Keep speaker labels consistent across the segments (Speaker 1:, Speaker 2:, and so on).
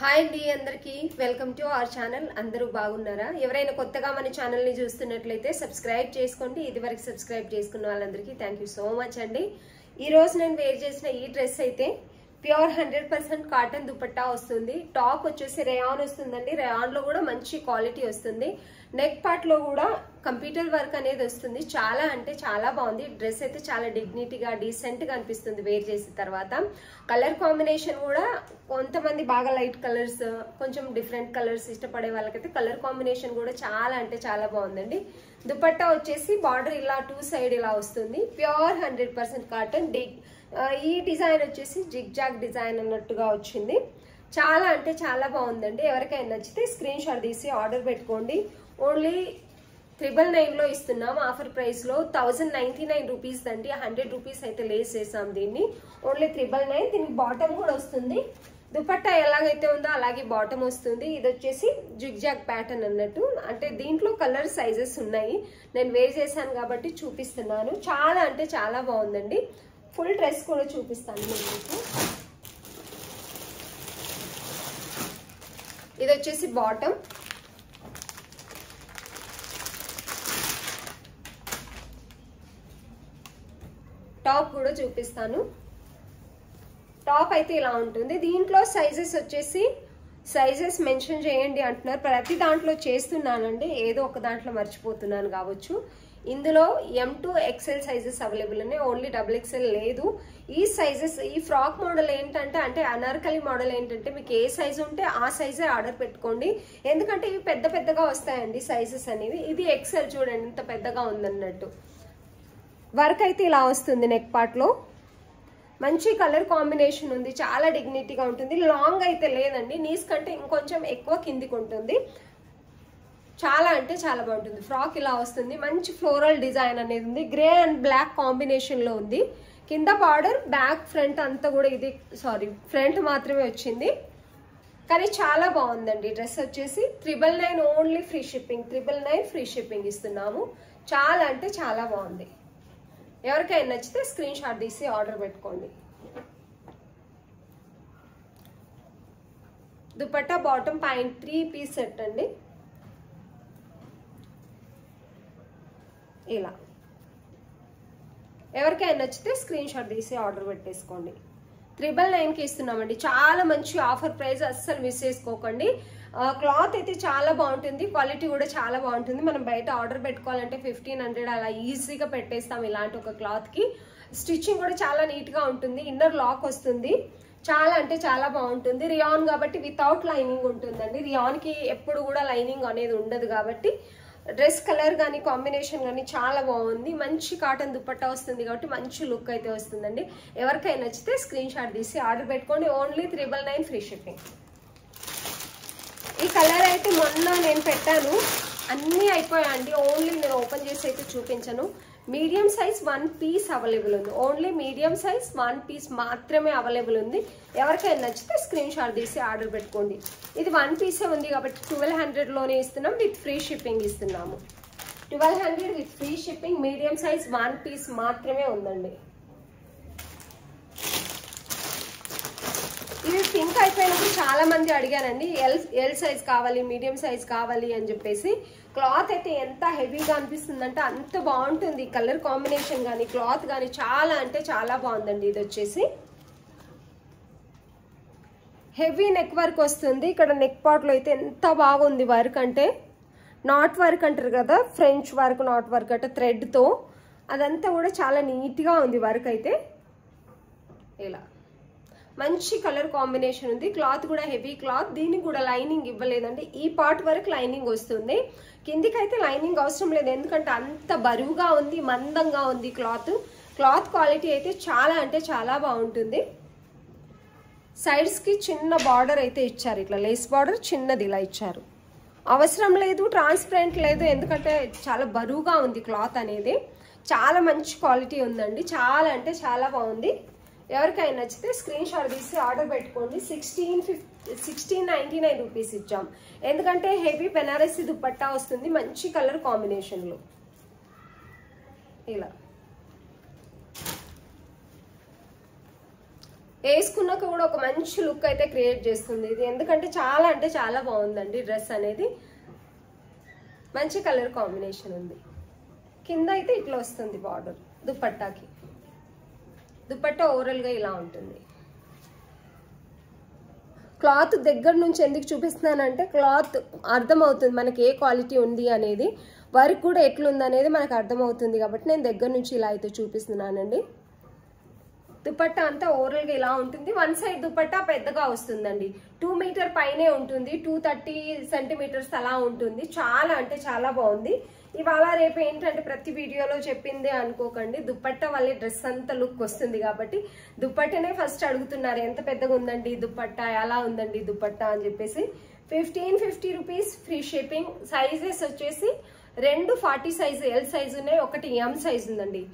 Speaker 1: Hi అండి అందరికీ welcome to our channel. అందరూ బాగున్నారా? ఎవరైనా కొత్తగా మన ఛానల్ ని చూస్తున్నట్లయితే సబ్స్క్రైబ్ చేసుకోండి. ఇదివరకు సబ్స్క్రైబ్ చేసుకున్న వాళ్ళందరికీ థ్యాంక్ యూ సో మచ్ అండి. ఈ రోజు నేను వేర్ చేసిన ఈ డ్రెస్ అయితే ప్యూర్ 100% కాటన్ దుపట్టా వస్తుంది. టాప్ వచ్చేసి రేయాన్ వస్తుందండి. రేయాన్ లో కూడా మంచి క్వాలిటీ వస్తుంది. నెక్ పార్ట్ లో కూడా కంప్యూటర్ వర్క్ అనేది వస్తుంది. చాలా అంటే చాలా బాగుంది. డ్రెస్ అయితే చాలా డిగ్నిటీగా డీసెంట్ గా అనిపిస్తుంది వేర్ చేసిన తర్వాత. కలర్ కాంబినేషన్ కూడా కొంతమంది బాగా లైట్ కలర్స్, కొంచెం డిఫరెంట్ కలర్స్ ఇష్టపడే వాళ్ళకైతే కలర్ కాంబినేషన్ కూడా చాలా అంటే చాలా బాగుందండి. దుపట్టా వచ్చేసి బార్డర్ ఇలా 2 సైడ్ ఇలా వస్తుంది. Pure 100% cotton. ఈ డిజైన్ వచ్చేసి జిగ్ జాగ్ డిజైన్ అన్నట్టుగా వచ్చింది. చాలా అంటే చాలా బాగుందండి. ఎవరికైనా నచ్చితే స్క్రీన్ షాట్ తీసి ఆర్డర్ పెట్టుకోండి. ఓన్లీ 999 లో ఇస్తున్నాం. ఆఫర్ ప్రైస్ లో 1099 రూపీస్ అండి. 100 రూపీస్ అయితే లేస్ చేసాం దీన్ని. ఓన్లీ 999. దీనికి బాటమ్ కూడా వస్తుంది. దుపట్టా ఎలాగైతే ఉందో అలాగే బాటమ్ వస్తుంది. ఇది వచ్చేసి జిగ్ జాగ్ ప్యాటర్న్ అన్నట్టు. అంటే దీంట్లో కలర్ సైజెస్ ఉన్నాయి. నేను వేర్ చేశాను కాబట్టి చూపిస్తున్నాను. చాలా అంటే చాలా బాగుందండి. ఫుల్ డ్రెస్ కూడా చూపిస్తాను మీకు. ఇది వచ్చేసి బాటమ్. టాప్ కూడా చూపిస్తాను. టాప్ అయితే ఇలా ఉంటుంది. దీంట్లో సైజెస్ వచ్చేసి సైజెస్ మెన్షన్ చేయండి అంటున్నారు. ప్రతి దాంట్లో చేస్తున్నానండి. ఏదో ఒక దాంట్లో మర్చిపోతున్నాను కావచ్చు. ఇందులో M2 XL సైజెస్ అవైలబుల్ ఉన్నాయి. ఓన్లీ XXL లేదు. ఈ సైజెస్, ఈ ఫ్రాక్ మోడల్ ఏంటంటే అంటే అనార్కలి మోడల్ ఏంటంటే మీకు ఏ సైజు ఉంటే ఆ సైజే ఆర్డర్ పెట్టుకోండి. ఎందుకంటే ఇవి పెద్ద పెద్దగా వస్తాయండి సైజెస్ అనేవి. ఇది XL చూడండి ఇంత పెద్దగా ఉందన్నట్టు. వర్క్ అయితే ఇలా వస్తుంది. నెక్ పార్ట్ లో మంచి కలర్ కాంబినేషన్ ఉంది. చాలా డిగ్నిటీగా ఉంటుంది. లాంగ్ అయితే లేదండి. నీస్ కంటే ఇంకొంచెం ఎక్కువ కిందికి ఉంటుంది. చాలా అంటే చాలా బాగుంటుంది. ఫ్రాక్ ఇలా వస్తుంది. మంచి ఫ్లోరల్ డిజైన్ అనేది ఉంది. గ్రే అండ్ బ్లాక్ కాంబినేషన్ లో ఉంది. కింద బార్డర్, బ్యాక్ ఫ్రంట్ అంతా కూడా ఇది ఫ్రంట్ మాత్రమే వచ్చింది. కానీ చాలా బాగుందండి. డ్రెస్ వచ్చేసి 999 only free shipping. 999 free shipping ఇస్తున్నాము. చాలా అంటే చాలా బాగుంది. ఎవరికైనా నచ్చితే స్క్రీన్ షాట్ తీసి ఆర్డర్ పెట్టుకోండి. దుపట్టా బాటమ్ పైన 3 పీస్ సెట్ అండి. ఇలా ఎవరికైనా నచ్చితే స్క్రీన్ షాట్ తీసి ఆర్డర్ పెట్టేసుకోండి. 999కి ఇస్తున్నామండి. చాలా మంచి ఆఫర్ ప్రైస్. అస్సలు మిస్ చేసుకోకండి. క్లాత్ అయితే చాలా బాగుంటుంది. క్వాలిటీ కూడా చాలా బాగుంటుంది. మనం బయట ఆర్డర్ పెట్టుకోవాలంటే 1500 అలా ఈజీగా పెట్టేస్తాం ఇలాంటి ఒక క్లాత్ కి. స్టిచ్చింగ్ కూడా చాలా నీట్ గా ఉంటుంది. ఇన్నర్ లాక్ వస్తుంది. చాలా అంటే చాలా బాగుంటుంది. రియాన్ కాబట్టి వితౌట్ లైనింగ్ ఉంటుందండి. రియాన్ కి ఎప్పుడు కూడా లైనింగ్ అనేది ఉండదు కాబట్టి డ్రెస్ కలర్ కానీ కాంబినేషన్ కానీ చాలా బాగుంది. మంచి కాటన్ దుపట్టా వస్తుంది కాబట్టి మంచి లుక్ అయితే వస్తుందండి. ఎవరికైనా నచ్చితే స్క్రీన్ షాట్ తీసి ఆర్డర్ పెట్టుకోండి. Only 999 free shipping. ఈ కలర్ అయితే మొన్న నేను పెట్టాను. అన్నీ అయిపోయాయండి. ఓన్లీ నేను ఓపెన్ చేసి అయితే చూపించను. మీడియం సైజ్ 1 పీస్ అవైలబుల్ ఉంది. ఓన్లీ మీడియం సైజ్ 1 పీస్ మాత్రమే అవైలబుల్ ఉంది. ఎవరికైనా నచ్చితే స్క్రీన్ షాట్ తీసి ఆర్డర్ పెట్టుకోండి. ఇది 1 పీసే ఉంది కాబట్టి 1200లోనే ఇస్తున్నాం. విత్ ఫ్రీ షిప్పింగ్ ఇస్తున్నాము. 1200 with free shipping. Medium size 1 piece మాత్రమే ఉందండి. ఇది పింక్ అయిపోయినప్పుడు చాలా మంది అడిగారండి. ఎల్ సైజ్ కావాలి, మీడియం సైజ్ కావాలి అని చెప్పేసి. క్లాత్ అయితే ఎంత హెవీగా అనిపిస్తుందంటే అంత బాగుంటుంది. కలర్ కాంబినేషన్ కానీ క్లాత్ కానీ చాలా అంటే చాలా బాగుందండి. ఇది వచ్చేసి హెవీ నెక్ వర్క్ వస్తుంది. ఇక్కడ నెక్ పార్ట్ లో అయితే ఎంత బాగుంది వర్క్ అంటే. నాట్ వర్క్ అంటారు కదా, ఫ్రెంచ్ వర్క్, నాట్ వర్క్ అంటే థ్రెడ్ తో అదంతా కూడా చాలా నీట్ గా ఉంది వర్క్ అయితే. ఇలా మంచి కలర్ కాంబినేషన్ ఉంది. క్లాత్ కూడా హెవీ క్లాత్. దీనికి కూడా లైనింగ్ ఇవ్వలేదండి. ఈ పార్ట్ వరకు లైనింగ్ వస్తుంది. కిందికైతే లైనింగ్ అవసరం లేదు. ఎందుకంటే అంత బరువుగా ఉంది, మందంగా ఉంది క్లాత్. క్లాత్ క్వాలిటీ అయితే చాలా అంటే చాలా బాగుంటుంది. సైడ్స్ కి చిన్న బార్డర్ అయితే ఇచ్చారు. ఇట్లా లేస్ బార్డర్ చిన్నది ఇలా ఇచ్చారు. అవసరం లేదు, ట్రాన్స్పరెంట్ లేదు. ఎందుకంటే చాలా బరువుగా ఉంది క్లాత్ అనేది. చాలా మంచి క్వాలిటీ ఉందండి. చాలా అంటే చాలా బాగుంది. ఎవరికైనా నచ్చితే స్క్రీన్ షాట్ తీసి ఆర్డర్ పెట్టుకోండి. 1699 రూపీస్ ఇచ్చాం. ఎందుకంటే హెవీ బెనారసీ దుపట్టా వస్తుంది మంచి కలర్ కాంబినేషన్ లో. ఇలా వేసుకున్నాక కూడా ఒక మంచి లుక్ అయితే క్రియేట్ చేస్తుంది ఇది. ఎందుకంటే చాలా బాగుందండి డ్రెస్ అనేది. మంచి కలర్ కాంబినేషన్ ఉంది. కింద అయితే ఇట్లా వస్తుంది బార్డర్ దుపట్టాకి. దుపట్టా ఓవరాల్గా ఇలా ఉంటుంది. క్లాత్ దగ్గర నుంచి ఎందుకు చూపిస్తున్నానంటే క్లాత్ అర్థమవుతుంది మనకి ఏ క్వాలిటీ ఉంది అనేది, వర్క్ కూడా ఎట్లుంది అనేది మనకు అర్థమవుతుంది కాబట్టి నేను దగ్గర నుంచి ఇలా అయితే చూపిస్తున్నానండి. దుపట్టా అంతా ఓవరాల్గా ఇలా ఉంటుంది. వన్ సైడ్ దుపట్టా పెద్దగా వస్తుందండి, 2 మీటర్ పైనే ఉంటుంది, 230 సెంటీమీటర్స్ అలా ఉంటుంది. చాలా బాగుంది. ఇవాళ రేపు ఏంటంటే ప్రతి వీడియోలో చెప్పిందే అనుకోకండి, దుపట్టా వల్లే డ్రెస్ అంతా లుక్ వస్తుంది కాబట్టి దుపట్టానే ఫస్ట్ అడుగుతున్నారు, ఎంత పెద్దగా ఉందండి దుపట్టా, ఎలా ఉందండి దుపట్టా అని చెప్పేసి. 1550 రూపీస్ ఫ్రీ షిప్పింగ్. సైజెస్ వచ్చేసి 2 40 సైజు ఎల్ సైజు ఉన్నాయి, ఒకటి ఎం సైజు ఉందండి.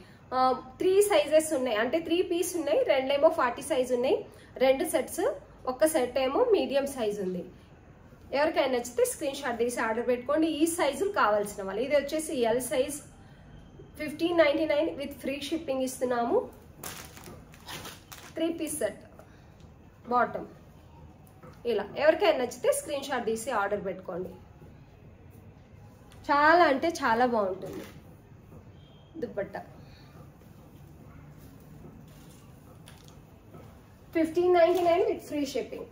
Speaker 1: 3 సైజెస్ ఉన్నాయి, అంటే 3 పీస్ ఉన్నాయి, 2 40 సైజు ఉన్నాయి, 2 సెట్స్, ఒక సెట్ ఏమో మీడియం సైజు ఉంది. ఎవరికైనా నచ్చితే స్క్రీన్ షాట్ తీసి ఆర్డర్ పెట్టుకోండి. ఈ సైజులు కావాల్సిన వాళ్ళు. ఇది వచ్చేసి L size 1599 with free shipping ఇస్తున్నాము. 3 పీస్ సెట్ బాటమ్ ఇలా. ఎవరికైనా నచ్చితే స్క్రీన్ షాట్ తీసి ఆర్డర్ పెట్టుకోండి. చాలా బాగుంటుంది దుపట్టా. 1599 with free shipping.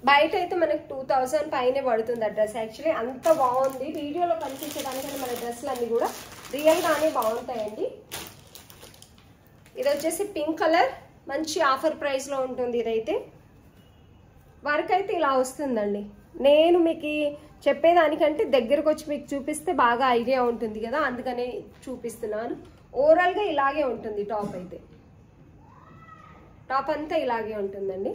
Speaker 1: బయట అయితే మనకు 2000 పైనే పడుతుంది ఆ డ్రెస్. యాక్చువల్లీ అంత బాగుంది. వీడియోలో కనిపించడానికంటే మన డ్రెస్సులు అన్ని కూడా రియల్ గానే బాగుంటాయండి. ఇది వచ్చేసి పింక్ కలర్, మంచి ఆఫర్ ప్రైస్ లో ఉంటుంది. ఇదైతే వర్క్ అయితే ఇలా వస్తుందండి. నేను మీకు చెప్పేదానికంటే దగ్గరకు వచ్చి మీకు చూపిస్తే బాగా ఐడియా ఉంటుంది కదా, అందుకనే చూపిస్తున్నాను. ఓవరాల్ గా ఇలాగే ఉంటుంది టాప్ అయితే. టాప్ అంతా ఇలాగే ఉంటుందండి.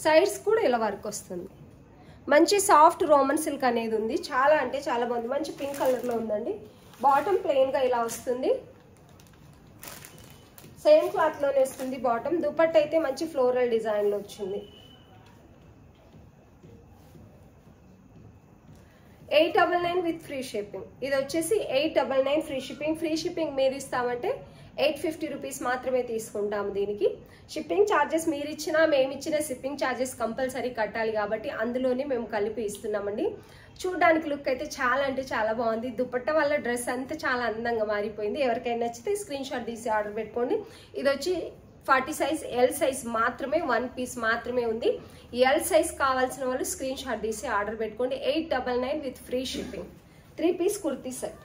Speaker 1: సైడ్స్ కూడా ఇలా వర్క్ వస్తుంది. మంచి సాఫ్ట్ రోమన్ సిల్క్ అనేది ఉంది. చాలా బాగుంది. మంచి పింక్ కలర్ లో ఉందండి. బాటమ్ ప్లెయిన్ గా ఇలా వస్తుంది. సేమ్ క్లాత్ లోనే వస్తుంది బాటమ్. దుపట్టా అయితే మంచి ఫ్లోరల్ డిజైన్ లో వచ్చింది. 899 విత్ ఫ్రీ షిప్పింగ్. ఇది వచ్చేసి 899 ఫ్రీ షిప్పింగ్. ఫ్రీ షిప్పింగ్ మీరు ఇస్తామంటే 850 రూపీస్ మాత్రమే తీసుకుంటాము. దీనికి షిప్పింగ్ ఛార్జెస్ మీరు ఇచ్చినా మేము ఇచ్చిన షిప్పింగ్ ఛార్జెస్ కంపల్సరీ కట్టాలి కాబట్టి అందులోనే మేము కలిపి ఇస్తున్నామండి. చూడడానికి లుక్ అయితే చాలా బాగుంది. దుపట్టా వల్ల డ్రెస్ అంతా చాలా అందంగా మారిపోయింది. ఎవరికైనా నచ్చితే స్క్రీన్ షాట్ తీసి ఆర్డర్ పెట్టుకోండి. ఇది వచ్చి 40 సైజ్ ఎల్ సైజ్ మాత్రమే, 1 పీస్ మాత్రమే ఉంది. ఎల్ సైజ్ కావాల్సిన వాళ్ళు స్క్రీన్ షాట్ తీసి ఆర్డర్ పెట్టుకోండి. 899 with free shipping. 3 piece kurti set.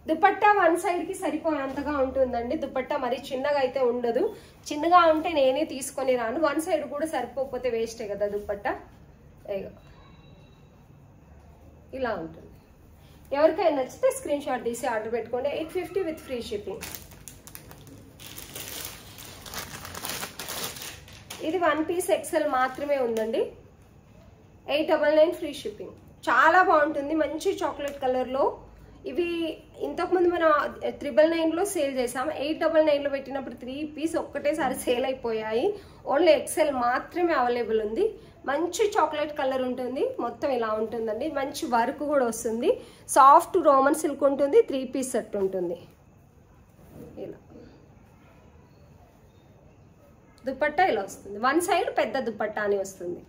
Speaker 1: Dupatta one side కి సరిపోయేంతగా ఉంటుందండి. దుపట్టా మరి చిన్నగా అయితే ఉండదు. చిన్నగా ఉంటే నేనే తీసుకొని రాను. వన్ సైడ్ కూడా సరిపోతే వేస్టే కదా దుపట్టా. ఇలా ఉంటుంది. ఎవరికైనా నచ్చితే స్క్రీన్ షాట్ తీసి ఆర్డర్ పెట్టుకోండి. 850 విత్ ఫ్రీ షిప్పింగ్. ఇది 1 పీస్ ఎక్సెల్ మాత్రమే ఉందండి. 899 ఫ్రీ షిప్పింగ్. చాలా బాగుంటుంది. మంచి చాక్లెట్ కలర్ లో. ఇవి ఇంతకుముందు మనం 999 లో సేల్ చేసాము. 899 లో పెట్టినప్పుడు 3 పీస్ ఒక్కటేసారి సేల్ అయిపోయాయి. ఓన్లీ ఎక్సెల్ మాత్రమే అవైలబుల్ ఉంది. మంచి చాక్లెట్ కలర్ ఉంటుంది. మొత్తం ఇలా ఉంటుందండి. మంచి వర్క్ కూడా వస్తుంది. సాఫ్ట్ రోమన్ సిల్క్ ఉంటుంది. 3 పీస్ సెట్ ఉంటుంది. ఇలా దుపట్టా ఇలా వస్తుంది. వన్ సైడ్ పెద్ద దుపట్టా అని వస్తుంది.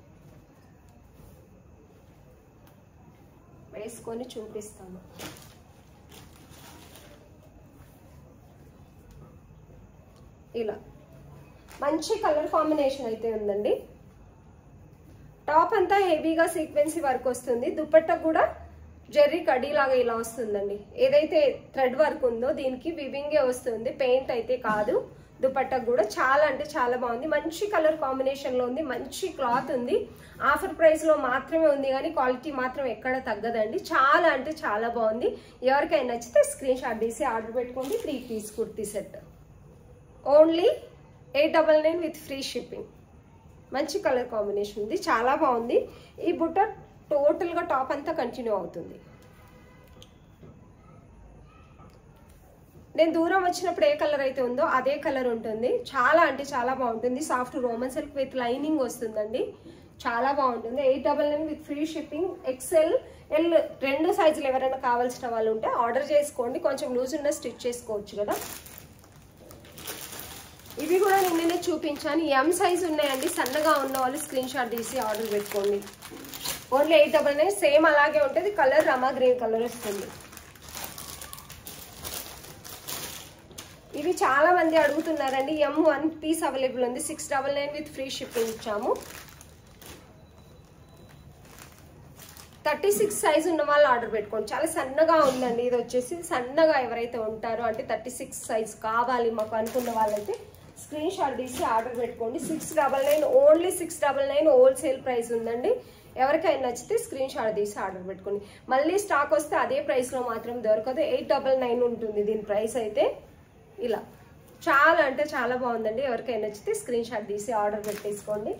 Speaker 1: వేసుకొని చూపిస్తాను. ఇలా మంచి కలర్ కాంబినేషన్ అయితే ఉందండి. టాప్ అంతా హెవీగా సీక్వెన్సీ వర్క్ వస్తుంది. దుపట్టా కూడా జెర్రీ కడీ లాగా ఇలా వస్తుందండి. ఏదైతే థ్రెడ్ వర్క్ ఉందో దీనికి వివింగే వస్తుంది, పెయింట్ అయితే కాదు. దుపట్టా కూడా చాలా బాగుంది. మంచి కలర్ కాంబినేషన్ లో ఉంది. మంచి క్లాత్ ఉంది. ఆఫర్ ప్రైస్ లో మాత్రమే ఉంది కానీ క్వాలిటీ మాత్రం ఎక్కడ తగ్గదండి. చాలా బాగుంది. ఎవరికైనా నచ్చితే స్క్రీన్ షాట్ తీసి ఆర్డర్ పెట్టుకోండి. 3 piece kurti set only 899 with free shipping. మంచి కలర్ కాంబినేషన్ ఉంది. చాలా బాగుంది. ఈ బుట్ట టోటల్ గా టాప్ అంతా కంటిన్యూ అవుతుంది. నేను దూరం వచ్చినప్పుడు ఏ కలర్ అయితే ఉందో అదే కలర్ ఉంటుంది. చాలా బాగుంటుంది. Soft Roman silk with lining వస్తుందండి. చాలా బాగుంటుంది. 899 with free shipping. XL L 2 సైజులు ఎవరైనా కావాల్సిన వాళ్ళు ఉంటే ఆర్డర్ చేసుకోండి. కొంచెం లూజ్ ఉన్న స్టిచ్ చేసుకోవచ్చు కదా. ఇవి కూడా నిన్ననే చూపించాను. ఎం సైజ్ ఉన్నాయండి. సన్నగా ఉన్న వాళ్ళు స్క్రీన్ షాట్ తీసి ఆర్డర్ పెట్టుకోండి. ఓన్లీ 899. సేమ్ అలాగే ఉంటుంది. కలర్ రమా గ్రీన్ కలర్ వస్తుంది. ఇవి చాలా మంది అడుగుతున్నారండి. ఎం 1 పీస్ అవైలబుల్ ఉంది. 699 విత్ ఫ్రీ షిప్పింగ్ ఇచ్చాము. 36 సైజ్ ఉన్న వాళ్ళు ఆర్డర్ పెట్టుకోండి. చాలా సన్నగా ఉందండి. ఇది వచ్చేసి సన్నగా ఎవరైతే ఉంటారో అంటే 36 సైజ్ కావాలి మాకు అనుకున్న వాళ్ళైతే స్క్రీన్ షాట్ తీసి ఆర్డర్ పెట్టుకోండి. 699 ఓన్లీ 699 హోల్సేల్ ప్రైస్ ఉందండి. ఎవరికైనా నచ్చితే స్క్రీన్ షాట్ తీసి ఆర్డర్ పెట్టుకోండి. మళ్ళీ స్టాక్ వస్తే అదే ప్రైస్లో మాత్రం దొరకదు. 899 ఉంటుంది దీని ప్రైస్ అయితే. ఇలా చాలా అంటే చాలా బాగుందండి. ఎవరికైనా నచ్చితే స్క్రీన్ షాట్ తీసి ఆర్డర్ పెట్టేసుకోండి.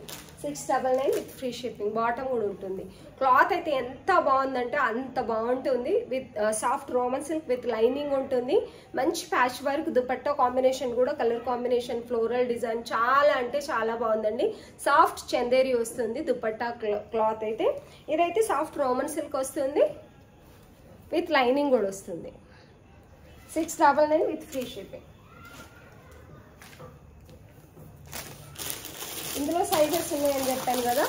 Speaker 1: 699 విత్ ఫ్రీ షిప్పింగ్. బాటమ్ కూడా ఉంటుంది. క్లాత్ అయితే ఎంత బాగుందంటే అంత బాగుంటుంది. With soft Roman silk with lining ఉంటుంది. మంచి ప్యాచ్ వర్క్ దుపట్టా కాంబినేషన్ కూడా కలర్ కాంబినేషన్ ఫ్లోరల్ డిజైన్ చాలా అంటే చాలా బాగుందండి. సాఫ్ట్ చందేరి వస్తుంది దుపట్టా క్లాత్ అయితే. ఇదైతే సాఫ్ట్ రోమన్ సిల్క్ వస్తుంది విత్ లైనింగ్ కూడా వస్తుంది. 699 విత్ ఫ్రీ షిప్పింగ్. ఇందులో సైజెస్ ఉన్నాయని చెప్పాను కదా.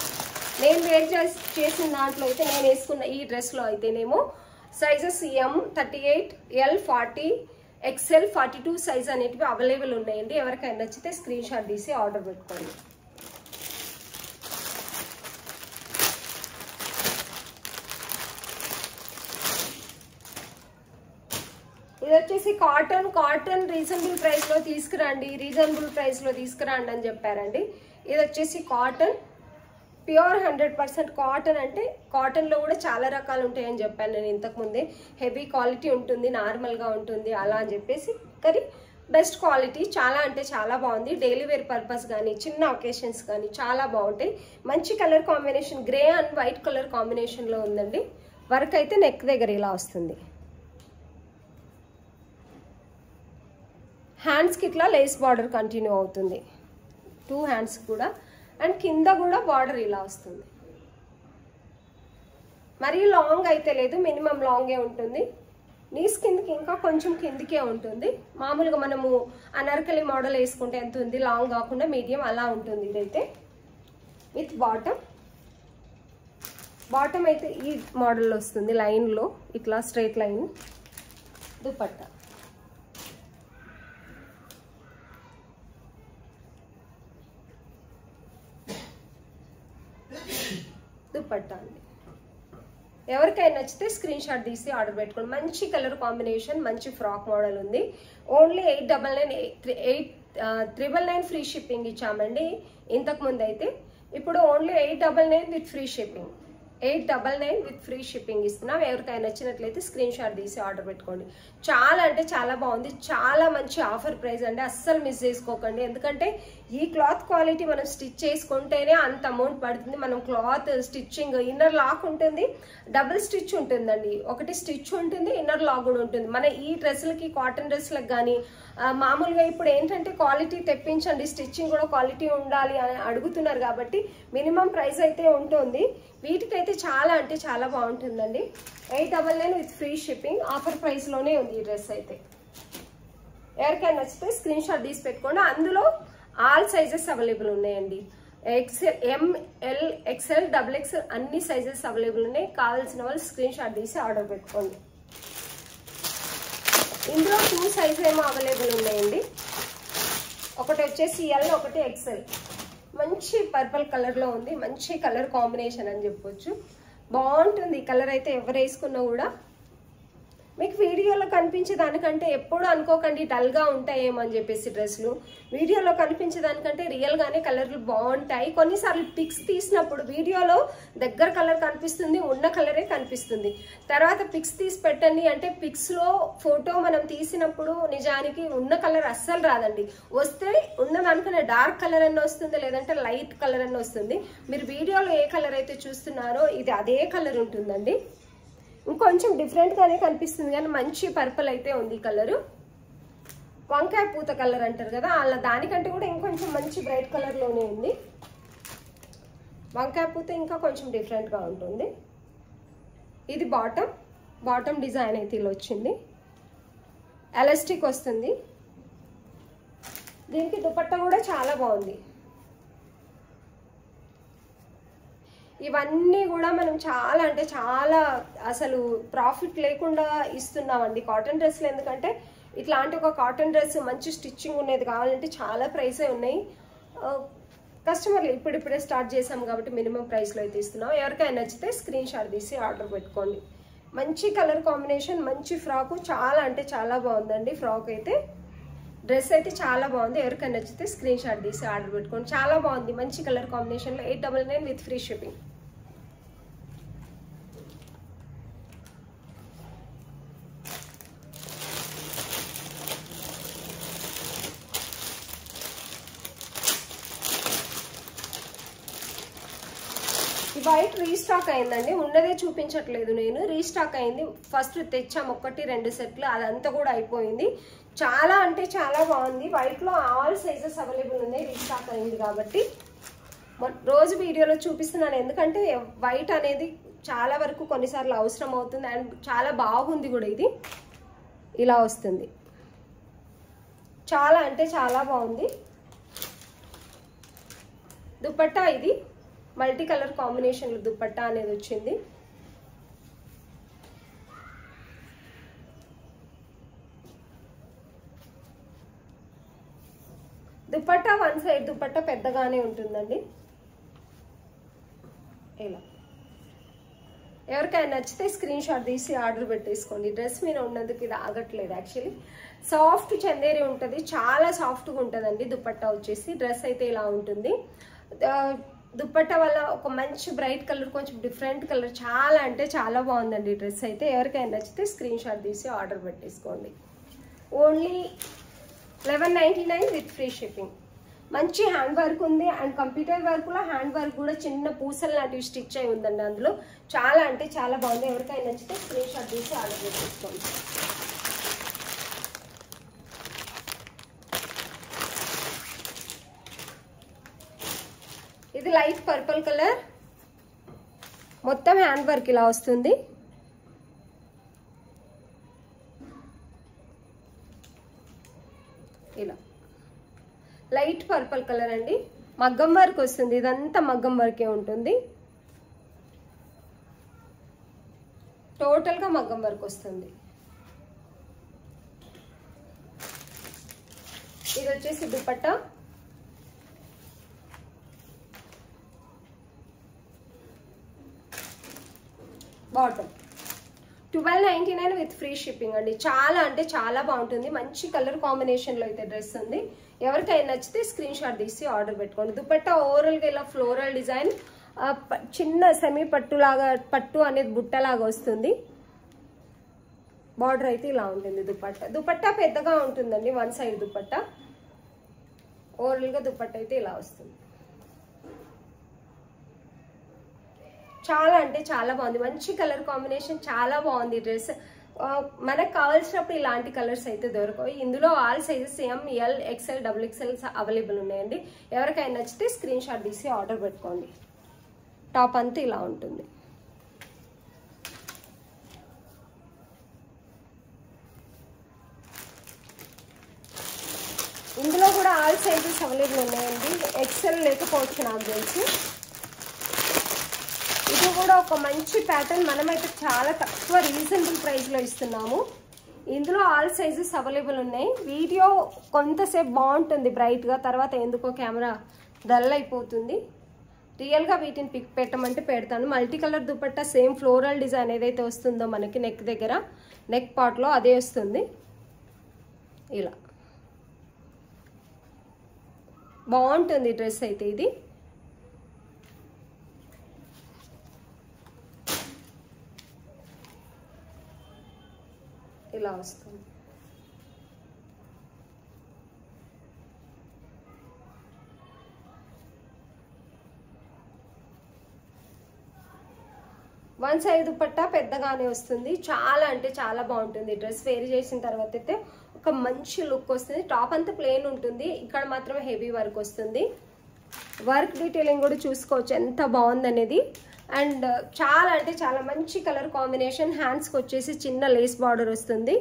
Speaker 1: నేను వేర్ చేసిన దాంట్లో అయితే నేను వేసుకున్న ఈ డ్రెస్లో అయితేనేమో sizes M 38, L 40, XL 42 size అనేటివి అవైలబుల్ ఉన్నాయండి. ఎవరికైనా నచ్చితే స్క్రీన్ షాట్ తీసి ఆర్డర్ పెట్టుకోండి. ఇది వచ్చేసి కాటన్ రీజనబుల్ ప్రైస్లో తీసుకురండి అని చెప్పారండి. ఇది వచ్చేసి కాటన్ ప్యూర్ 100% కాటన్. అంటే కాటన్లో కూడా చాలా రకాలు ఉంటాయని చెప్పాను నేను ఇంతకుముందే. హెవీ క్వాలిటీ ఉంటుంది, నార్మల్గా ఉంటుంది అలా అని చెప్పేసి. కానీ బెస్ట్ క్వాలిటీ చాలా అంటే చాలా బాగుంది. డైలీ వేర్ పర్పస్ కానీ చిన్న ఒకేషన్స్ కానీ చాలా బాగుంటాయి. మంచి colour combination grey and white colour కాంబినేషన్లో ఉందండి. వర్క్ అయితే నెక్ దగ్గర ఇలా వస్తుంది. హ్యాండ్స్కి ఇట్లా లేస్ బార్డర్ కంటిన్యూ అవుతుంది 2 హ్యాండ్స్ కూడా. అండ్ కింద కూడా బార్డర్ ఇలా వస్తుంది. మరీ లాంగ్ అయితే లేదు, మినిమం లాంగే ఉంటుంది. నీస్ కిందకి ఇంకా కొంచెం కిందికే ఉంటుంది. మామూలుగా మనము అనార్కలి మోడల్ వేసుకుంటే ఎంత ఉంది, లాంగ్ కాకుండా మీడియం అలా ఉంటుంది. ఇదైతే విత్ బాటమ్ అయితే ఈ మోడల్ వస్తుంది. లైన్లో ఇట్లా స్ట్రైట్ లైన్. దుపట్టా అండి. ఎవరికైనా నచ్చితే స్క్రీన్ షాట్ తీసి ఆర్డర్ పెట్టుకోండి. మంచి కలర్ కాంబినేషన్, మంచి ఫ్రాక్ మోడల్ ఉంది. ఓన్లీ 899 ఫ్రీ షిప్పింగ్ ఇచ్చామండి ఇంతకుముందు అయితే. ఇప్పుడు only 899 with free shipping. 899 with free shipping ఇస్తున్నాం. ఎవరికైనా నచ్చినట్లయితే స్క్రీన్ షాట్ తీసి ఆర్డర్ పెట్టుకోండి. చాలా అంటే చాలా బాగుంది. చాలా మంచి ఆఫర్ ప్రైస్ అండి. అస్సలు మిస్ చేసుకోకండి. ఎందుకంటే ఈ క్లాత్ క్వాలిటీ మనం స్టిచ్ చేసుకుంటేనే అంత అమౌంట్ పడుతుంది. మనం క్లాత్ స్టిచ్చింగ్ ఇన్నర్ లాక్ ఉంటుంది, డబుల్ స్టిచ్ ఉంటుందండి. ఒకటి స్టిచ్ ఉంటుంది, ఇన్నర్ లాక్ కూడా ఉంటుంది. మన ఈ డ్రెస్సులకి కాటన్ డ్రెస్సులకు కానీ మామూలుగా ఇప్పుడు ఏంటంటే క్వాలిటీ తెప్పించండి, స్టిచ్చింగ్ కూడా క్వాలిటీ ఉండాలి అని అడుగుతున్నారు కాబట్టి మినిమం ప్రైస్ అయితే ఉంటుంది. వీటికైతే చాలా అంటే చాలా బాగుంటుందండి. 899 విత్ ఫ్రీ షిప్పింగ్. ఆఫర్ ప్రైస్లోనే ఉంది ఈ డ్రెస్ అయితే. ఎవరికైనా నచ్చితే స్క్రీన్ షాట్ తీసి పెట్టుకోండి. అందులో ఆల్ సైజెస్ అవైలబుల్ ఉన్నాయండి. ఎం, ఎల్, XL, XXL అన్ని సైజెస్ అవైలబుల్ ఉన్నాయి. కావాల్సిన వాళ్ళు స్క్రీన్ షాట్ తీసి ఆర్డర్ పెట్టుకోండి. ఇందులో 2 సైజ్ ఏమో అవైలబుల్ ఉన్నాయండి. ఒకటి వచ్చేసి ఎల్, ఒకటి XL. మంచి పర్పుల్ కలర్లో ఉంది. మంచి కలర్ కాంబినేషన్ అని చెప్పొచ్చు. బాగుంటుంది ఈ కలర్ అయితే. ఎవరు వేసుకున్నా కూడా మీకు వీడియోలో కనిపించే దానికంటే ఎప్పుడు అనుకోకండి డల్గా ఉంటాయేమో అని చెప్పేసి డ్రెస్లు. వీడియోలో కనిపించే దానికంటే రియల్గానే కలర్లు బాగుంటాయి. కొన్నిసార్లు పిక్స్ తీసినప్పుడు వీడియోలో దగ్గర కలర్ కనిపిస్తుంది, ఉన్న కలరే కనిపిస్తుంది. తర్వాత పిక్స్ తీసి పెట్టండి అంటే పిక్స్లో ఫోటో మనం తీసినప్పుడు నిజానికి ఉన్న కలర్ అస్సలు రాదండి. వస్తే ఉన్న దానికన్నా డార్క్ కలర్ అన్న వస్తుంది, లేదంటే లైట్ కలర్ అన్న వస్తుంది. మీరు వీడియోలో ఏ కలర్ అయితే చూస్తున్నారో ఇది అదే కలర్ ఉంటుందండి. ఇంకొంచెం డిఫరెంట్గానే కనిపిస్తుంది కానీ మంచి పర్పుల్ అయితే ఉంది కలరు. వంకాయ పూత కలర్ అంటారు కదా, అలా దానికంటే కూడా ఇంకొంచెం మంచి బ్రైట్ కలర్లోనే ఉంది. వంకాయ పూత ఇంకా కొంచెం డిఫరెంట్గా ఉంటుంది. ఇది బాటమ్ డిజైన్ అయితే ఇలా వచ్చింది. ఎలాస్టిక్ వస్తుంది. దీనికి దుపట్టా కూడా చాలా బాగుంది. ఇవన్నీ కూడా మనం చాలా అంటే చాలా అసలు ప్రాఫిట్ లేకుండా ఇస్తున్నామండి కాటన్ డ్రెస్లు. ఎందుకంటే ఇట్లాంటి ఒక కాటన్ డ్రెస్ మంచి స్టిచ్చింగ్ ఉండేది కావాలంటే చాలా ప్రైసే ఉన్నాయి. కస్టమర్లు ఇప్పుడిప్పుడే స్టార్ట్ చేసాం కాబట్టి మినిమం ప్రైస్లో అయితే ఇస్తున్నాం. ఎవరికైనా నచ్చితే స్క్రీన్ షాట్ తీసి ఆర్డర్ పెట్టుకోండి. మంచి కలర్ కాంబినేషన్, మంచి ఫ్రాకు, చాలా అంటే చాలా బాగుందండి. ఫ్రాక్ అయితే డ్రెస్ అయితే చాలా బాగుంది. ఎవరికైనా నచ్చితే స్క్రీన్ షాట్ తీసి ఆర్డర్ పెట్టుకోండి. చాలా బాగుంది, మంచి కలర్ కాంబినేషన్లో 899 విత్ ఫ్రీ షిప్పింగ్. ఈ వైట్ రీస్టాక్ అయిందండి, ఉన్నదే చూపించట్లేదు నేను. రీస్టాక్ అయింది, ఫస్ట్ తెచ్చాం 1-2 సెట్లు, అదంతా కూడా అయిపోయింది. చాలా అంటే చాలా బాగుంది. వైట్లో ఆల్ సైజెస్ అవైలబుల్ ఉన్నాయి, రీస్టాక్ అయింది కాబట్టి. రోజు వీడియోలో చూపిస్తున్నాను ఎందుకంటే వైట్ అనేది చాలా వరకు కొన్నిసార్లు అవసరం అవుతుంది. అండ్ చాలా బాగుంది కూడా. ఇది ఇలా వస్తుంది, చాలా అంటే చాలా బాగుంది. దుపట్టా ఇది మల్టీ కలర్ కాంబినేషన్లో దుపట్టా అనేది వచ్చింది. దుపట్టా వన్ సైడ్ దుపట్టా పెద్దగానే ఉంటుందండి. ఇలా ఎవరికైనా నచ్చితే స్క్రీన్ షాట్ తీసి ఆర్డర్ పెట్టేసుకోండి. డ్రెస్ మీద ఉన్నందుకు ఇది ఆగట్లేదు. యాక్చువల్లీ సాఫ్ట్ చందేరి ఉంటుంది, చాలా సాఫ్ట్గా ఉంటుందండి. దుపట్టా వచ్చేసి డ్రెస్ అయితే ఇలా ఉంటుంది. దుపట్టా వల్ల ఒక మంచి బ్రైట్ కలర్, కొంచెం డిఫరెంట్ కలర్, చాలా అంటే చాలా బాగుందండి డ్రెస్ అయితే. ఎవరికైనా నచ్చితే స్క్రీన్ షాట్ తీసి ఆర్డర్ పెట్టేసుకోండి. Only 1199 with free shipping. మంచి హ్యాండ్ వర్క్ ఉంది అండ్ కంప్యూటర్ వర్క్లో హ్యాండ్ వర్క్ కూడా చిన్న పూసలు లాంటివి స్టిచ్ అయి ఉందండి అందులో. చాలా అంటే చాలా బాగుంది. ఎవరికైనా నచ్చితే స్క్రీన్ షాట్ తీసి ఆర్డర్ పెట్టేసుకోండి. ఇది లైట్ పర్పుల్ కలర్, మొత్తం హ్యాండ్ వర్క్ ఇలా వస్తుంది. ఇలా లైట్ పర్పుల్ కలర్ అండి, మగ్గం వర్క్ వస్తుంది. ఇదంతా మగ్గం వర్కే ఉంటుంది, టోటల్గా మగ్గం వర్క్ వస్తుంది. ఇది వచ్చేసి dupatta. Bottom 1299 with free shipping అండి. చాలా అంటే చాలా బాగుంటుంది. మంచి కలర్ కాంబినేషన్లో అయితే డ్రెస్ ఉంది. ఎవరికైనా నచ్చితే స్క్రీన్ షాట్ తీసి ఆర్డర్ పెట్టుకోండి. దుపట్టా ఓవరాల్గా ఇలా ఫ్లోరల్ డిజైన్, చిన్న సెమీ పట్టులాగా, పట్టు అనేది బుట్టలాగా వస్తుంది. బార్డర్ అయితే ఇలా ఉంటుంది. దుపట్టా పెద్దగా ఉంటుందండి, వన్ సైడ్ దుపట్టా. ఓవరాల్గా దుపట్టా అయితే ఇలా వస్తుంది. చాలా అంటే చాలా బాగుంది, మంచి కలర్ కాంబినేషన్, చాలా బాగుంది డ్రెస్. మనకు కావాల్సినప్పుడు ఇలాంటి కలర్స్ అయితే దొరకవు. ఇందులో all sizes ML, XL, XXL available ఉన్నాయండి. ఎవరికైనా నచ్చితే స్క్రీన్ షాట్ తీసి ఆర్డర్ పెట్టుకోండి. టాప్ అంతా ఇలా ఉంటుంది. ఇందులో కూడా ఆల్ సైజెస్ అవైలబుల్ ఉన్నాయండి. XL లేకపోవచ్చు నాకు తెలిసి. ఇది కూడా ఒక మంచి ప్యాటర్న్, మనమైతే చాలా తక్కువ రీజనబుల్ ప్రైస్లో ఇస్తున్నాము. ఇందులో ఆల్ సైజెస్ అవైలబుల్ ఉన్నాయి. వీడియో కొంతసేపు బాగుంటుంది బ్రైట్గా, తర్వాత ఎందుకో కెమెరా డల్ అయిపోతుంది. రియల్గా వీటిని పిక్ పెట్టమంటే పెడతాను. Multi colour dupatta, same floral design ఏదైతే వస్తుందో మనకి నెక్ దగ్గర, నెక్ పార్ట్లో అదే వస్తుంది. ఇలా బాగుంటుంది డ్రెస్ అయితే. ఇది ఇలా వస్తుంది. వన్ సైడ్ దుపట్టా పెద్దగానే వస్తుంది. చాలా అంటే చాలా బాగుంటుంది డ్రెస్. వేర్ చేసిన తర్వాత అయితే ఒక మంచి లుక్ వస్తుంది. టాప్ అంతా ప్లెయిన్ ఉంటుంది, ఇక్కడ మాత్రమే హెవీ వర్క్ వస్తుంది. వర్క్ డీటెయిలింగ్ కూడా చూసుకోవచ్చు ఎంత బాగుందనేది. అండ్ చాలా అంటే చాలా మంచి కలర్ కాంబినేషన్. హ్యాండ్స్కి వచ్చేసి చిన్న లేస్ బార్డర్ వస్తుంది.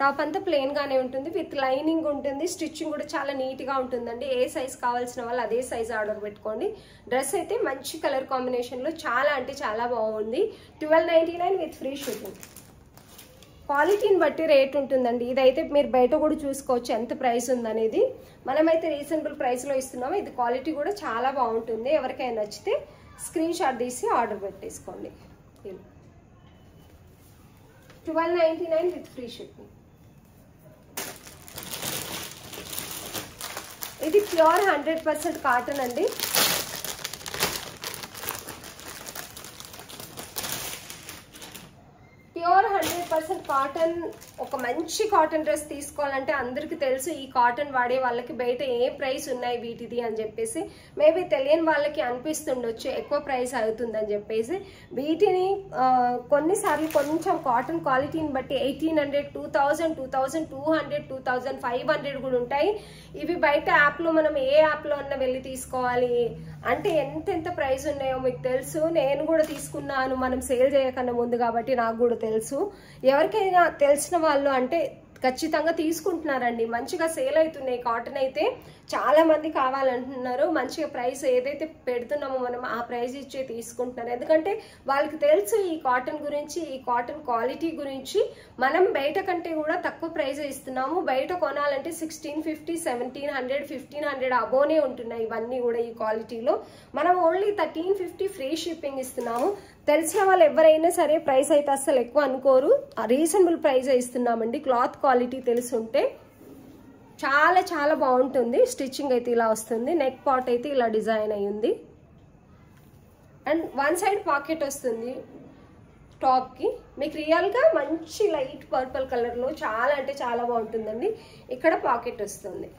Speaker 1: టాప్ అంతా ప్లెయిన్ గానే ఉంటుంది, విత్ లైనింగ్ ఉంటుంది. స్టిచ్చింగ్ కూడా చాలా నీట్ గా ఉంటుందండి. ఏ సైజ్ కావాల్సిన వాళ్ళు అదే సైజ్ ఆర్డర్ పెట్టుకోండి. డ్రెస్ అయితే మంచి కలర్ కాంబినేషన్ లో చాలా అంటే చాలా బాగుంది. 1299 విత్ ఫ్రీ షిప్పింగ్. క్వాలిటీని బట్టి రేట్ ఉంటుందండి. ఇదైతే మీరు బయట కూడా చూసుకోవచ్చు ఎంత ప్రైస్ ఉందనేది. మనమైతే రీజనబుల్ ప్రైస్ లో ఇస్తున్నాము. ఇది క్వాలిటీ కూడా చాలా బాగుంటుంది. ఎవరికైనా నచ్చితే స్క్రీన్ షాట్ తీసి ఆర్డర్ పెట్టేసుకోండి. 1299 విత్ ఫ్రీ షిప్పింగ్. ఇది ప్యూర్ 100% కాటన్ అండి. Pure 100% cotton. ఒక మంచి కాటన్ డ్రెస్ తీసుకోవాలంటే అందరికి తెలుసు ఈ కాటన్ వాడే వాళ్ళకి బయట ఏ ప్రైస్ ఉన్నాయి వీటిది అని చెప్పేసి. మేబీ తెలియని వాళ్ళకి అనిపిస్తుండొచ్చు ఎక్కువ ప్రైస్ అవుతుందని చెప్పేసి. వీటిని కొన్నిసార్లు కొంచెం కాటన్ క్వాలిటీని బట్టి 1800, 2000, 2200, 2500 కూడా ఉంటాయి. ఇవి బయట యాప్లో మనం ఏ యాప్లో అన్నా వెళ్ళి తీసుకోవాలి అంటే ఎంతెంత ప్రైస్ ఉన్నాయో మీకు తెలుసు. నేను కూడా తీసుకున్నాను మనం సేల్ చేయకన్నా ముందు, కాబట్టి నాకు కూడా తెలుసు. ఎవరికైనా తెలిసిన వాళ్ళు అంటే ఖచ్చితంగా తీసుకుంటున్నారండి. మంచిగా సేల్ అవుతున్నాయి. కాటన్ అయితే చాలా మంది కావాలంటున్నారు. మంచిగా ప్రైస్ ఏదైతే పెడుతున్నామో మనం ఆ ప్రైస్ ఇచ్చే తీసుకుంటున్నారు. ఎందుకంటే వాళ్ళకి తెలుసు ఈ కాటన్ గురించి, ఈ కాటన్ క్వాలిటీ గురించి. మనం బయట కంటే కూడా తక్కువ ప్రైస్ ఇస్తున్నాము. బయట కొనాలంటే 1650, 1700, 1500 అబోనే ఉంటున్నాయి ఇవన్నీ కూడా ఈ క్వాలిటీలో. మనం ఓన్లీ 1350 ఫ్రీ షిప్పింగ్ ఇస్తున్నాము. తెలిసిన వాళ్ళు ఎవరైనా సరే ప్రైస్ అయితే అస్సలు ఎక్కువ అనుకోరు. రీజనబుల్ ప్రైస్ ఇస్తున్నామండి. క్లాత్ క్వాలిటీ తెలుసుంటే చాలా చాలా బాగుంటుంది. స్టిచ్చింగ్ అయితే ఇలా వస్తుంది. నెక్ పార్ట్ అయితే ఇలా డిజైన్ అయ్యింది. అండ్ వన్ సైడ్ పాకెట్ వస్తుంది టాప్కి. మీకు రియల్గా మంచి లైట్ పర్పుల్ కలర్లో చాలా అంటే చాలా బాగుంటుందండి. ఇక్కడ పాకెట్ వస్తుంది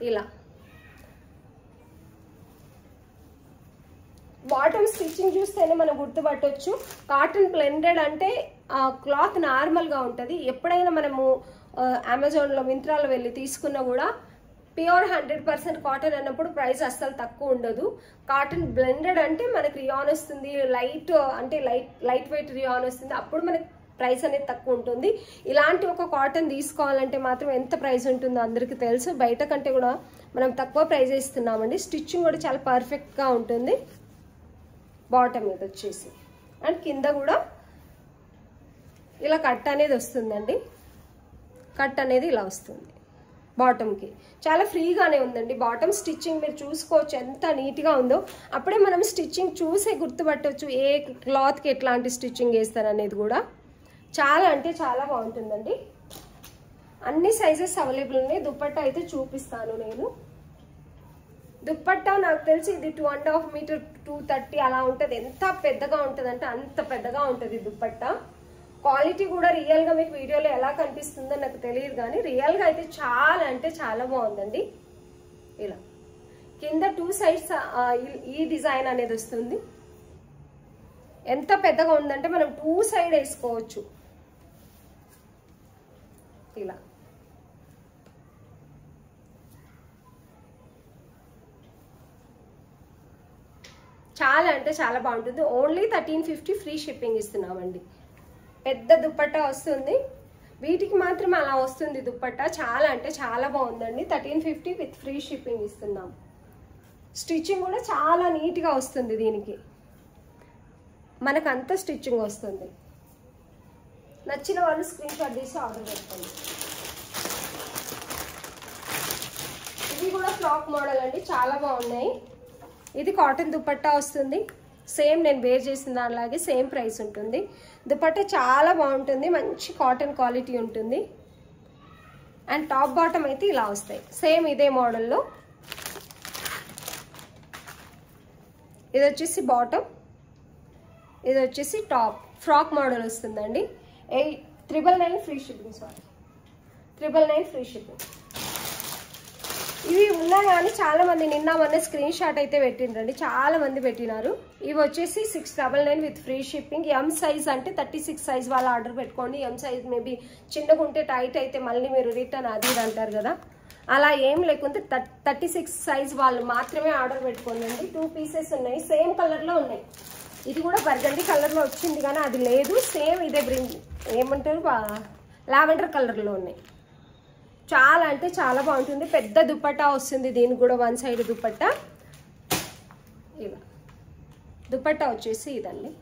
Speaker 1: ఇలా. బాటమ్ స్టిచ్చింగ్ చూస్తేనే మనం గుర్తుపట్టవచ్చు. కాటన్ బ్లెండెడ్ అంటే క్లాత్ నార్మల్గా ఉంటుంది. ఎప్పుడైనా మనము అమెజాన్లో, మింత్రాలో వెళ్ళి తీసుకున్నా కూడా ప్యూర్ 100% కాటన్ అన్నప్పుడు ప్రైస్ అస్సలు తక్కువ ఉండదు. కాటన్ బ్లెండెడ్ అంటే మనకి రియాన్ వస్తుంది, లైట్ అంటే లైట్ వెయిట్ రియాన్ వస్తుంది. అప్పుడు మనకి ప్రైస్ అనేది తక్కువ ఉంటుంది. ఇలాంటి ఒక కాటన్ తీసుకోవాలంటే మాత్రం ఎంత ప్రైస్ ఉంటుందో అందరికీ తెలుసు. బయట కంటే కూడా మనం తక్కువ ప్రైస్ ఇస్తున్నామండి. స్టిచ్చింగ్ కూడా చాలా పర్ఫెక్ట్గా ఉంటుంది. బాటమ్ మీద వచ్చేసి అండ్ కింద కూడా ఇలా కట్ అనేది వస్తుందండి. కట్ అనేది ఇలా వస్తుంది బాటమ్కి. చాలా ఫ్రీగానే ఉందండి బాటమ్. స్టిచ్చింగ్ మీరు చూసుకోవచ్చు ఎంత నీట్గా ఉందో. అప్పుడే మనం స్టిచ్చింగ్ చూసే గుర్తుపట్టవచ్చు ఏ క్లాత్కి ఎట్లాంటి స్టిచ్చింగ్ వేస్తారనేది కూడా. చాలా అంటే చాలా బాగుంటుందండి. అన్ని సైజెస్ అవైలబుల్ ఉన్నాయి. దుపట్టా అయితే చూపిస్తాను నేను. దుప్పట్టా నాకు తెలిసి ఇది 2.5 మీటర్ 230 అలా ఉంటుంది. ఎంత పెద్దగా ఉంటుంది అంటే అంత పెద్దగా ఉంటుంది దుప్పట్టా. క్వాలిటీ కూడా రియల్గా మీకు వీడియోలో ఎలా కనిపిస్తుందో నాకు తెలియదు, కానీ రియల్గా అయితే చాలా అంటే చాలా బాగుందండి. ఇలా కింద 2 సైడ్స్ ఈ డిజైన్ అనేది వస్తుంది. ఎంత పెద్దగా ఉందంటే మనం 2 సైడ్ వేసుకోవచ్చు ఇలా. చాలా అంటే చాలా బాగుంటుంది. ఓన్లీ 1350 ఫ్రీ షిప్పింగ్ ఇస్తున్నామండి. పెద్ద దుప్పట్టా వస్తుంది. వీటికి మాత్రం అలా వస్తుంది దుప్పట్టా. చాలా అంటే చాలా బాగుందండి. 1350 విత్ ఫ్రీ షిప్పింగ్ ఇస్తున్నాం. స్టిచ్చింగ్ కూడా చాలా నీట్గా వస్తుంది. దీనికి మనకంతా స్టిచ్చింగ్ వస్తుంది. నచ్చిన వాళ్ళు స్క్రీన్ షాట్ తీసి ఆర్డర్ పెట్టుకోండి. ఇది కూడా ఫ్రాక్ మోడల్ అండి. చాలా బాగున్నాయి. ఇది కాటన్ దుపట్టా వస్తుంది. సేమ్ నేను వేర్ చేసిన దానిలాగే సేమ్ ప్రైస్ ఉంటుంది. దుపట్టా చాలా బాగుంటుంది. మంచి కాటన్ క్వాలిటీ ఉంటుంది. అండ్ టాప్ బాటమ్ అయితే ఇలా వస్తాయి సేమ్ ఇదే మోడల్లో. ఇది వచ్చేసి బాటమ్, ఇది వచ్చేసి టాప్. ఫ్రాక్ మోడల్ వస్తుందండి. 999 free shipping. Sorry 999 free shipping. ఇవి ఉన్నా కానీ చాలా మంది నిన్న మొన్న స్క్రీన్ షాట్ అయితే పెట్టిండ్రండి. చాలా మంది పెట్టినారు. ఇవి వచ్చేసి 699 with free shipping. M size అంటే 36 సైజ్ వాళ్ళు ఆర్డర్ పెట్టుకోండి. ఎం సైజ్ మేబీ చిన్నగా ఉంటే టైట్ అయితే మళ్ళీ మీరు రిటర్న్ అది ఇది అంటారు కదా, అలా ఏం లేకుంటే 36 సైజ్ వాళ్ళు మాత్రమే ఆర్డర్ పెట్టుకోండి. 2 పీసెస్ ఉన్నాయి. సేమ్ కలర్లో ఉన్నాయి. ఇది కూడా బర్గండి కలర్లో వచ్చింది కానీ అది లేదు. సేమ్ ఇదే ఏమంటారు లావెండర్ కలర్లో ఉన్నాయి. చాలా అంటే చాలా బాగుంటుంది. పెద్ద దుపట్టా వస్తుంది దీనికి కూడా, వన్ సైడ్ దుపట్టా. ఇలా దుపట్టా వచ్చేసి ఇదండి.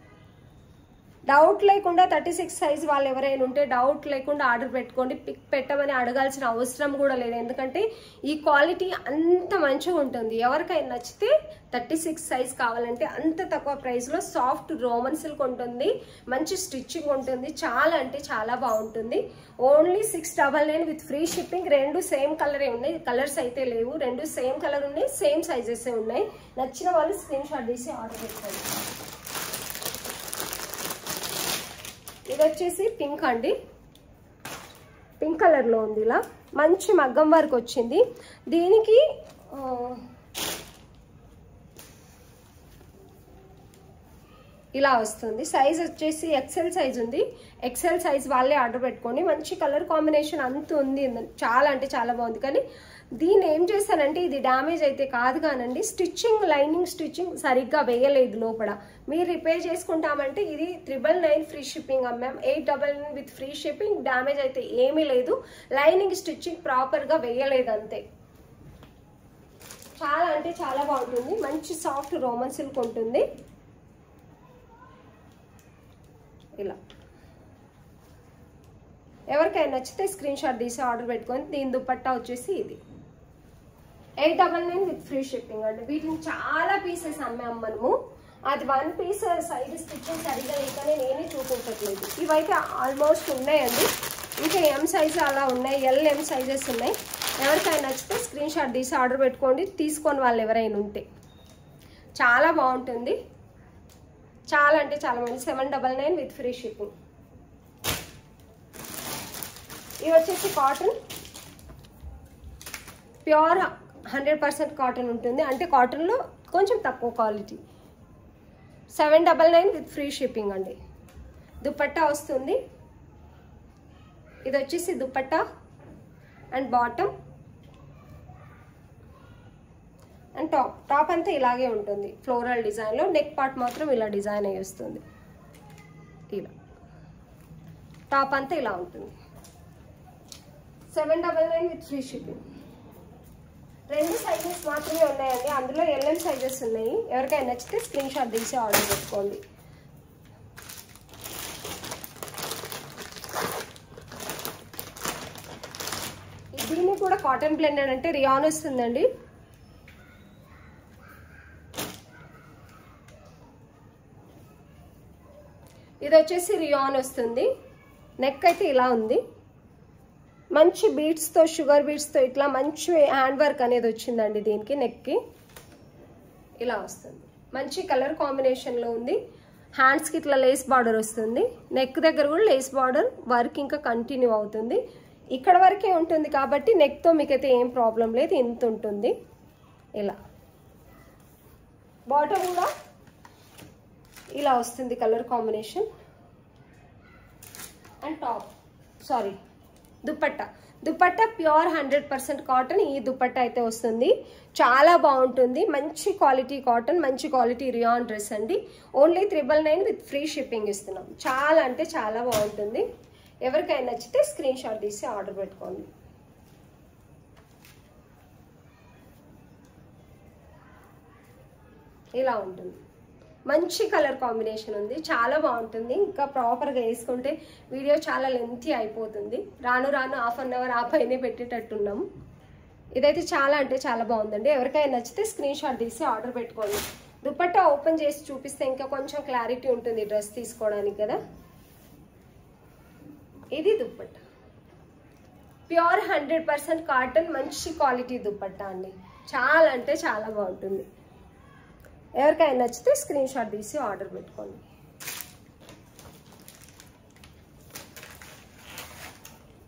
Speaker 1: డౌట్ లేకుండా 36 సైజ్ వాళ్ళు ఎవరైనా ఉంటే డౌట్ లేకుండా ఆర్డర్ పెట్టుకోండి. పిక్ పెట్టమని అడగాల్సిన అవసరం కూడా లేదు, ఎందుకంటే ఈ క్వాలిటీ అంత మంచిగా ఉంటుంది. ఎవరికైనా నచ్చితే 36 సైజ్ కావాలంటే అంత తక్కువ ప్రైస్లో సాఫ్ట్ రోమన్ సిల్క్ ఉంటుంది, మంచి స్టిచ్చింగ్ ఉంటుంది, చాలా అంటే చాలా బాగుంటుంది. Only 699 with free shipping. రెండు సేమ్ కలరే ఉన్నాయి, కలర్స్ అయితే లేవు, రెండు సేమ్ కలర్ ఉన్నాయి, సేమ్ సైజెస్ ఉన్నాయి. నచ్చిన వాళ్ళు స్క్రీన్ షాట్ తీసి ఆర్డర్ పెట్టుకోండి. ఇది వచ్చేసి పింక్ అండి, పింక్ కలర్లో ఉంది. ఇలా మంచి మగ్గం వర్క్ వచ్చింది. దీనికి ఇలా వస్తుంది. సైజ్ వచ్చేసి ఎక్సెల్ సైజ్ ఉంది. ఎక్సెల్ సైజ్ వాళ్ళే ఆర్డర్ పెట్టుకోండి. మంచి కలర్ కాంబినేషన్ అంత ఉంది, చాలా అంటే చాలా బాగుంది. కానీ దీన్ని ఏం చేశానంటే ఇది డ్యామేజ్ అయితే కాదు కానండి, స్టిచ్చింగ్ లైనింగ్ స్టిచ్చింగ్ సరిగ్గా వేయలేదు లోపల. మీరు రిపేర్ చేసుకుంటామంటే ఇది 999 ఫ్రీ షిప్పింగ్ అమ్మాం. 899 విత్ ఫ్రీ షిప్పింగ్. డ్యామేజ్ అయితే ఏమీ లేదు, లైనింగ్ స్టిచ్చింగ్ ప్రాపర్గా వేయలేదు అంతే. చాలా అంటే చాలా బాగుంటుంది. మంచి సాఫ్ట్ రోమన్ సిల్క్ ఉంటుంది. ఇలా ఎవరికైనా నచ్చితే స్క్రీన్ షాట్ తీసి ఆర్డర్ పెట్టుకొని. దీని దుపట్టా వచ్చేసి ఇది 899 విత్ ఫ్రీ షిప్పింగ్ అండి. వీటిని చాలా పీసెస్ అమ్మాం మనము. అది వన్ పీస్ సైడ్ స్టిచ్చింగ్ సరిగ్గా లేకనే నేనే చూపించట్లేదు. ఇవైతే ఆల్మోస్ట్ ఉన్నాయండి, ఇంకా ఎం సైజ్ అలా ఉన్నాయి, ఎం సైజెస్ ఉన్నాయి. ఎవరికైనా నచ్చితే స్క్రీన్ షాట్ తీసి ఆర్డర్ పెట్టుకోండి, తీసుకొని వాళ్ళు ఎవరైనా ఉంటే. చాలా బాగుంటుంది, చాలా అంటే చాలా మంది. 799 విత్ ఫ్రీ షిప్పింగ్. ఇవి వచ్చేసి కాటన్, ప్యూర్ 100% కాటన్ ఉంటుంది, అంటే కాటన్లో కొంచెం తక్కువ క్వాలిటీ. 799 విత్ ఫ్రీ షిప్పింగ్ అండి. దుపట్టా వస్తుంది. ఇది వచ్చేసి dupatta and bottom and top అంతా ఇలాగే ఉంటుంది ఫ్లోరల్ డిజైన్లో. నెక్ పార్ట్ మాత్రం ఇలా డిజైన్ అయ్యి వస్తుంది. ఇలా టాప్ అంతా ఇలా ఉంటుంది. 799 విత్ ఫ్రీ షిప్పింగ్. రెండు సైజెస్ మాత్రమే ఉన్నాయండి, అందులో ఎం సైజెస్ ఉన్నాయి. ఎవరికైనా నచ్చితే స్క్రీన్ షాట్ తీసి ఆర్డర్ పెట్టుకోండి. దీన్ని కూడా కాటన్ బ్లెండెడ్ అంటే రియాన్ వస్తుందండి. ఇది వచ్చేసి రియాన్ వస్తుంది. నెక్ అయితే ఇలా ఉంది, మంచి బీడ్స్తో, షుగర్ బీడ్స్తో ఇట్లా మంచి హ్యాండ్ వర్క్ అనేది వచ్చిందండి దీనికి. నెక్కి ఇలా వస్తుంది, మంచి కలర్ కాంబినేషన్లో ఉంది. హ్యాండ్స్కి ఇట్లా లేస్ బార్డర్ వస్తుంది, నెక్ దగ్గర కూడా లేస్ బార్డర్ వర్క్ ఇంకా కంటిన్యూ అవుతుంది. ఇక్కడ వరకే ఉంటుంది కాబట్టి నెక్తో మీకైతే ఏం ప్రాబ్లం లేదు, ఇంత ఉంటుంది. ఇలా బాటమ్ కూడా ఇలా వస్తుంది colour combination. And dupatta pure 100% cotton. ఈ దుపట్టా అయితే వస్తుంది, చాలా బాగుంటుంది. మంచి క్వాలిటీ కాటన్, మంచి క్వాలిటీ రియాన్ డ్రెస్ అండి. ఓన్లీ 999 విత్ ఫ్రీ షిప్పింగ్ ఇస్తున్నాం. చాలా అంటే చాలా బాగుంటుంది. ఎవరికైనా నచ్చితే స్క్రీన్ షాట్ తీసి ఆర్డర్ పెట్టుకోండి. ఇలా ఉంటుంది, మంచి కలర్ కాంబినేషన్ ఉంది, చాలా బాగుంటుంది. ఇంకా ప్రాపర్గా వేసుకుంటే వీడియో చాలా లెంతీ అయిపోతుంది. రాను రాను ½ అన్ అవర్ ఆ పైనే పెట్టేటట్టున్నాము. ఇదైతే చాలా అంటే చాలా బాగుందండి. ఎవరికైనా నచ్చితే స్క్రీన్ షాట్ తీసి ఆర్డర్ పెట్టుకోండి. దుపట్టా ఓపెన్ చేసి చూపిస్తే ఇంకా కొంచెం క్లారిటీ ఉంటుంది డ్రెస్ తీసుకోవడానికి కదా. ఇది దుపట్టా ప్యూర్ 100% కాటన్, మంచి క్వాలిటీ దుపట్టా అండి. చాలా అంటే చాలా బాగుంటుంది. ఎవరికైనా నచ్చితే స్క్రీన్ షాట్ తీసి ఆర్డర్ పెట్టుకోండి.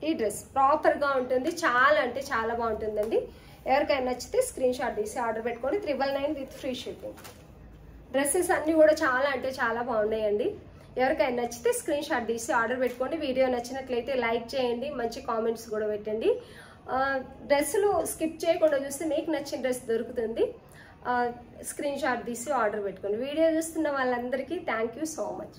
Speaker 1: ఈ డ్రెస్ ప్రాపర్గా ఉంటుంది, చాలా అంటే చాలా బాగుంటుందండి. ఎవరికైనా నచ్చితే స్క్రీన్ షాట్ తీసి ఆర్డర్ పెట్టుకోండి. 999 విత్ ఫ్రీ షిప్పింగ్. డ్రెస్సెస్ అన్నీ కూడా చాలా అంటే చాలా బాగున్నాయండి. ఎవరికైనా నచ్చితే స్క్రీన్ షాట్ తీసి ఆర్డర్ పెట్టుకోండి. వీడియో నచ్చినట్లయితే లైక్ చేయండి, మంచి కామెంట్స్ కూడా పెట్టండి. డ్రెస్సులు స్కిప్ చేయకుండా చూస్తే మీకు నచ్చిన డ్రెస్ దొరుకుతుంది. స్క్రీన్ షాట్ తీసి ఆర్డర్ పెట్టుకోండి. వీడియో చూస్తున్న వాళ్ళందరికీ థ్యాంక్ యూ సో మచ్.